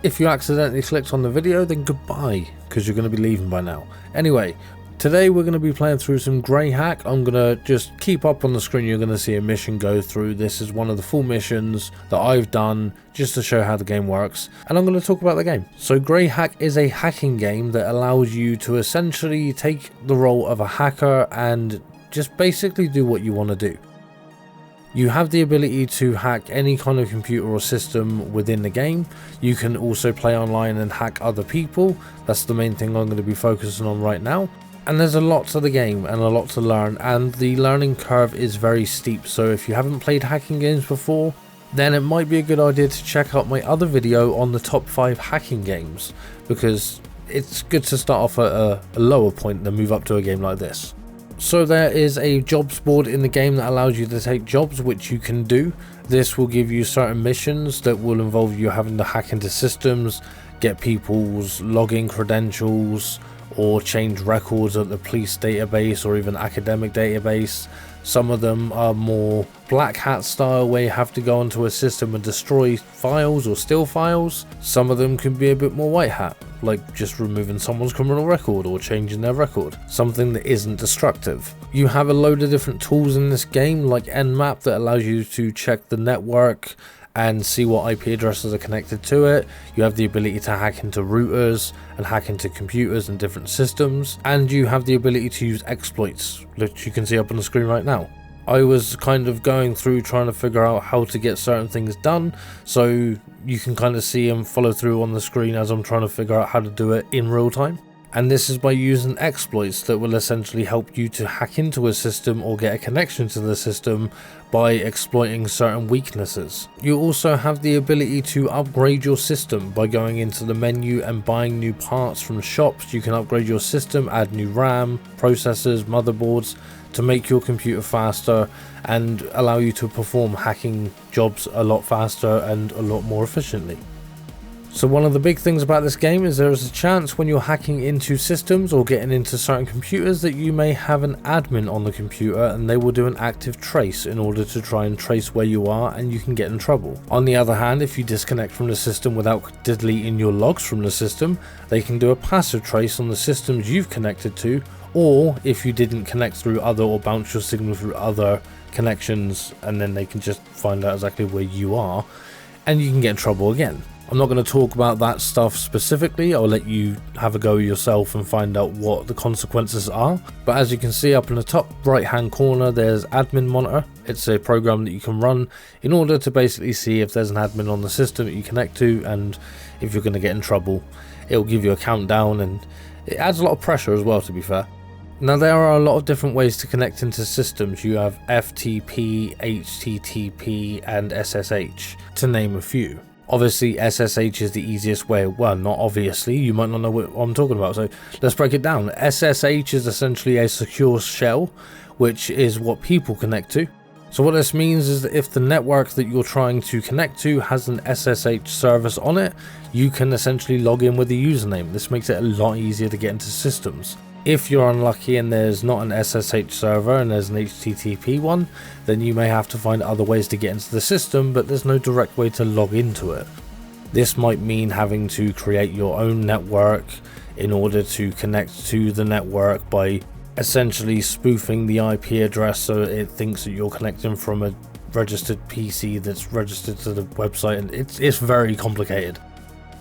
If you accidentally clicked on the video, then goodbye, because you're going to be leaving by now. Anyway, today we're going to be playing through some grey hack. I'm going to just keep up on the screen. You're going to see a mission go through. This is one of the full missions that I've done just to show how the game works, and I'm going to talk about the game. So grey hack is a hacking game that allows you to essentially take the role of a hacker and just basically do what you want to do. You have the ability to hack any kind of computer or system within the game. You can also play online and hack other people. That's the main thing I'm going to be focusing on right now. And there's a lot to the game and a lot to learn, and the learning curve is very steep. So if you haven't played hacking games before, then it might be a good idea to check out my other video on the top 5 hacking games, because it's good to start off at a lower point than move up to a game like this. So there is a jobs board in the game that allows you to take jobs, which you can do. This will give you certain missions that will involve you having to hack into systems, get people's login credentials, or change records at the police database or even academic database. Some of them are more black hat style, where you have to go onto a system and destroy files or steal files. Some of them can be a bit more white hat, like just removing someone's criminal record or changing their record, something that isn't destructive. You have a load of different tools in this game, like Nmap, that allows you to check the network and see what IP addresses are connected to it. You have the ability to hack into routers and hack into computers and different systems, and you have the ability to use exploits, which you can see up on the screen right now. I was kind of going through trying to figure out how to get certain things done, so you can kind of see and follow through on the screen as I'm trying to figure out how to do it in real time. And this is by using exploits that will essentially help you to hack into a system or get a connection to the system by exploiting certain weaknesses. You also have the ability to upgrade your system by going into the menu and buying new parts from shops. You can upgrade your system, add new RAM, processors, motherboards to make your computer faster and allow you to perform hacking jobs a lot faster and a lot more efficiently. So one of the big things about this game is there is a chance when you're hacking into systems or getting into certain computers that you may have an admin on the computer, and they will do an active trace in order to try and trace where you are, and you can get in trouble. On the other hand, if you disconnect from the system without deleting your logs from the system, they can do a passive trace on the systems you've connected to, or if you didn't connect through other or bounce your signal through other connections, and then they can just find out exactly where you are, and you can get in trouble again. I'm not going to talk about that stuff specifically. I'll let you have a go yourself and find out what the consequences are. But as you can see up in the top right hand corner, there's admin monitor. It's a program that you can run in order to basically see if there's an admin on the system that you connect to, and if you're going to get in trouble. It'll give you a countdown, and it adds a lot of pressure as well, to be fair. Now there are a lot of different ways to connect into systems. You have FTP, HTTP and SSH, to name a few. Obviously SSH is the easiest way. Well, not obviously, you might not know what I'm talking about, so let's break it down. SSH is essentially a secure shell, which is what people connect to. So what this means is that if the network that you're trying to connect to has an SSH service on it, you can essentially log in with a username. This makes it a lot easier to get into systems. If you're unlucky and there's not an SSH server and there's an HTTP one, then you may have to find other ways to get into the system, but there's no direct way to log into it. This might mean having to create your own network in order to connect to the network by essentially spoofing the IP address so it thinks that you're connecting from a registered PC that's registered to the website, and it's very complicated.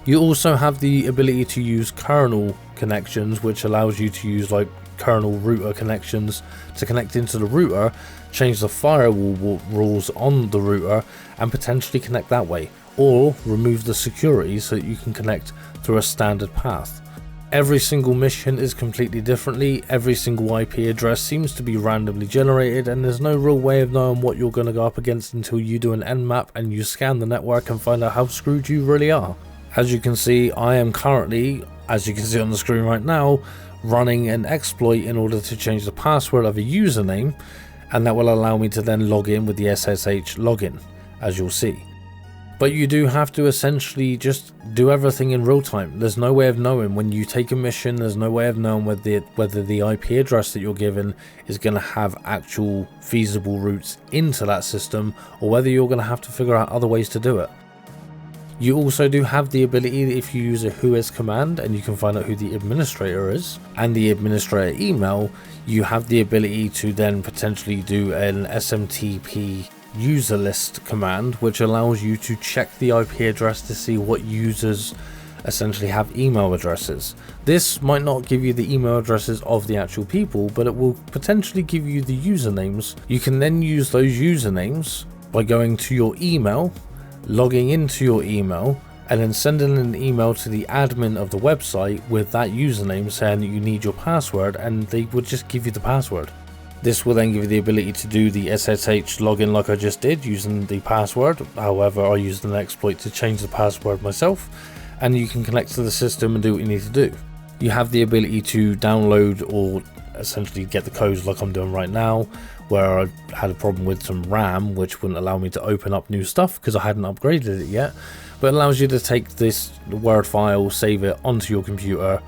You also have the ability to use kernel connections, which allows you to use like kernel router connections to connect into the router, change the firewall rules on the router and potentially connect that way, or remove the security so that you can connect through a standard path. Every single mission is completely differently. Every single IP address seems to be randomly generated, and there's no real way of knowing what you're going to go up against until you do an Nmap and you scan the network and find out how screwed you really are. As you can see, I am currently, as you can see on the screen right now, running an exploit in order to change the password of a username, and that will allow me to then log in with the SSH login, as you'll see. But you do have to essentially just do everything in real time. There's no way of knowing when you take a mission, there's no way of knowing whether the IP address that you're given is going to have actual feasible routes into that system, or whether you're going to have to figure out other ways to do it. You also do have the ability that if you use a whois command and you can find out who the administrator is and the administrator email, you have the ability to then potentially do an SMTP user list command, which allows you to check the IP address to see what users essentially have email addresses. This might not give you the email addresses of the actual people, but it will potentially give you the usernames. You can then use those usernames by going to your email, logging into your email, and then sending an email to the admin of the website with that username saying that you need your password, and they would just give you the password. This will then give you the ability to do the SSH login like I just did using the password. However, I used an exploit to change the password myself, and you can connect to the system and do what you need to do. You have the ability to download or essentially get the codes like I'm doing right now, where I had a problem with some RAM which wouldn't allow me to open up new stuff because I hadn't upgraded it yet, but it allows you to take this Word file, save it onto your computer,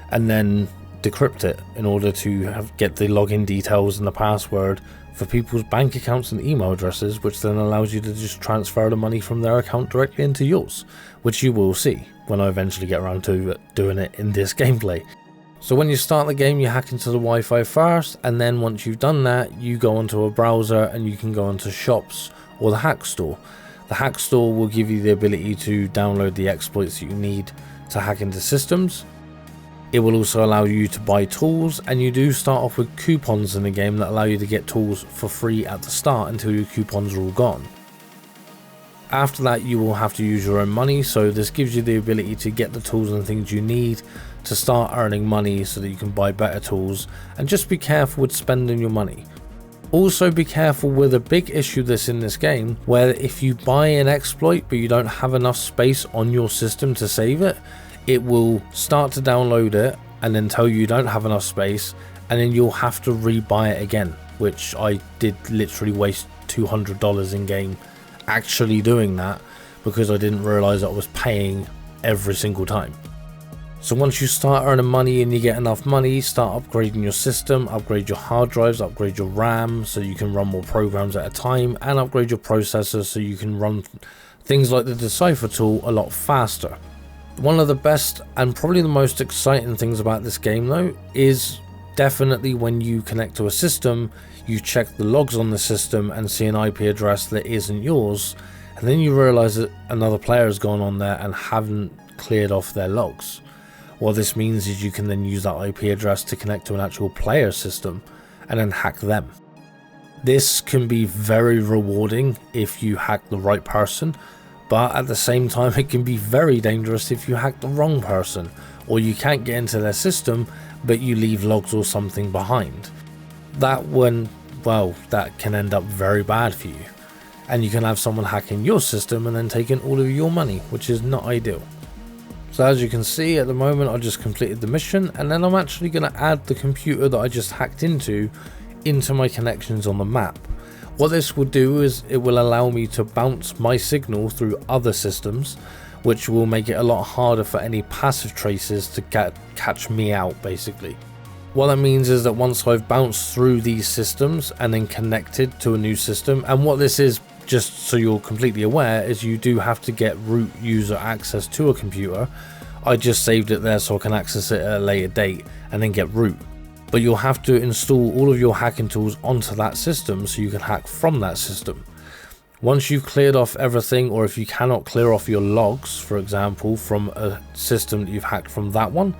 and then decrypt it in order to get the login details and the password for people's bank accounts and email addresses, which then allows you to just transfer the money from their account directly into yours, which you will see when I eventually get around to doing it in this gameplay. So when you start the game, you hack into the Wi-Fi first, and then once you've done that, you go onto a browser and you can go onto shops or the hack store. The hack store will give you the ability to download the exploits that you need to hack into systems. It will also allow you to buy tools, and you do start off with coupons in the game that allow you to get tools for free at the start until your coupons are all gone. After that, you will have to use your own money, so this gives you the ability to get the tools and things you need to start earning money so that you can buy better tools, and just be careful with spending your money. Also be careful with a big issue that's in this game, where if you buy an exploit but you don't have enough space on your system to save it, it will start to download it and then tell you don't have enough space, and then you'll have to rebuy it again, which I did literally waste $200 in game actually doing that because I didn't realize I was paying every single time. So once you start earning money and you get enough money, start upgrading your system, upgrade your hard drives, upgrade your RAM so you can run more programs at a time, and upgrade your processor so you can run things like the Decipher tool a lot faster. One of the best and probably the most exciting things about this game though is definitely when you connect to a system, you check the logs on the system and see an IP address that isn't yours, and then you realize that another player has gone on there and haven't cleared off their logs. What this means is you can then use that IP address to connect to an actual player system and then hack them. This can be very rewarding if you hack the right person, but at the same time it can be very dangerous if you hack the wrong person, or you can't get into their system but you leave logs or something behind. That can end up very bad for you, and you can have someone hacking your system and then taking all of your money, which is not ideal. So as you can see, at the moment I just completed the mission, and then I'm actually going to add the computer that I just hacked into my connections on the map. What this will do is it will allow me to bounce my signal through other systems, which will make it a lot harder for any passive traces to catch me out basically. What that means is that once I've bounced through these systems and then connected to a new system, and what this is, just so you're completely aware, is you do have to get root user access to a computer. I just saved it there so I can access it at a later date and then get root. But you'll have to install all of your hacking tools onto that system so you can hack from that system. Once you've cleared off everything, or if you cannot clear off your logs, for example, from a system that you've hacked from that one,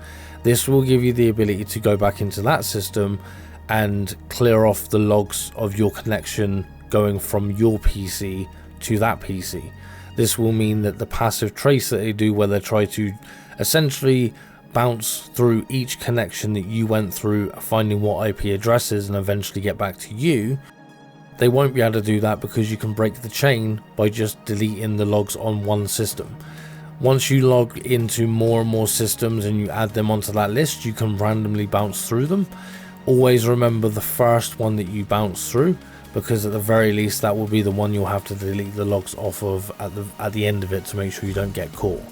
this will give you the ability to go back into that system and clear off the logs of your connection going from your PC to that PC. This will mean that the passive trace that they do, where they try to essentially bounce through each connection that you went through, finding what IP addresses and eventually get back to you, they won't be able to do that because you can break the chain by just deleting the logs on one system. Once you log into more and more systems and you add them onto that list, you can randomly bounce through them. Always remember the first one that you bounce through, because at the very least that will be the one you'll have to delete the logs off of at the end of it to make sure you don't get caught.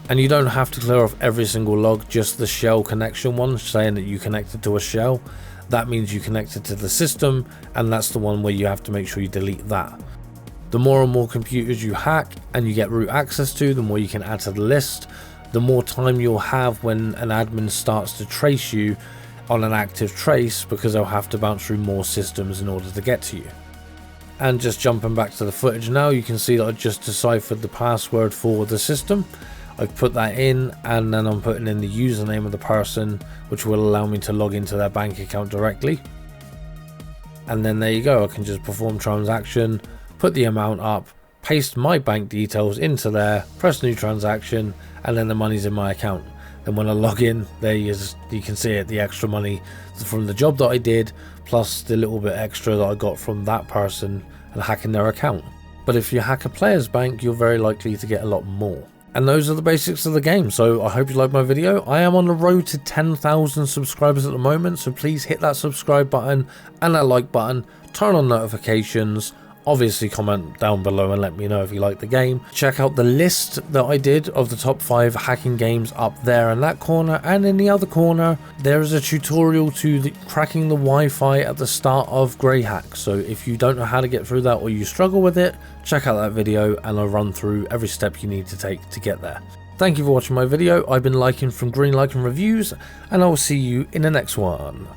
And you don't have to clear off every single log, just the shell connection one saying that you connected to a shell. That means you connected to the system, and that's the one where you have to make sure you delete that. The more and more computers you hack and you get root access to, the more you can add to the list, the more time you'll have when an admin starts to trace you on an active trace, because they'll have to bounce through more systems in order to get to you. And just jumping back to the footage now, you can see that I just deciphered the password for the system. I've put that in, and then I'm putting in the username of the person, which will allow me to log into their bank account directly. And then there you go, I can just perform transaction, put the amount up, paste my bank details into there, press new transaction, and then the money's in my account. Then when I log in, there you can see it, the extra money from the job that I did, plus the little bit extra that I got from that person and hacking their account. But if you hack a player's bank, you're very likely to get a lot more. And those are the basics of the game, so I hope you liked my video. I am on the road to 10,000 subscribers at the moment, so please hit that subscribe button and that like button, turn on notifications, obviously comment down below and let me know if you like the game. Check out the list that I did of the top 5 hacking games up there in that corner, and in the other corner there is a tutorial to cracking the Wi-Fi at the start of Grey Hack. So if you don't know how to get through that, or you struggle with it, check out that video and I'll run through every step you need to take to get there. Thank you for watching my video. I've been Liking from Green Liking Reviews, and I will see you in the next one.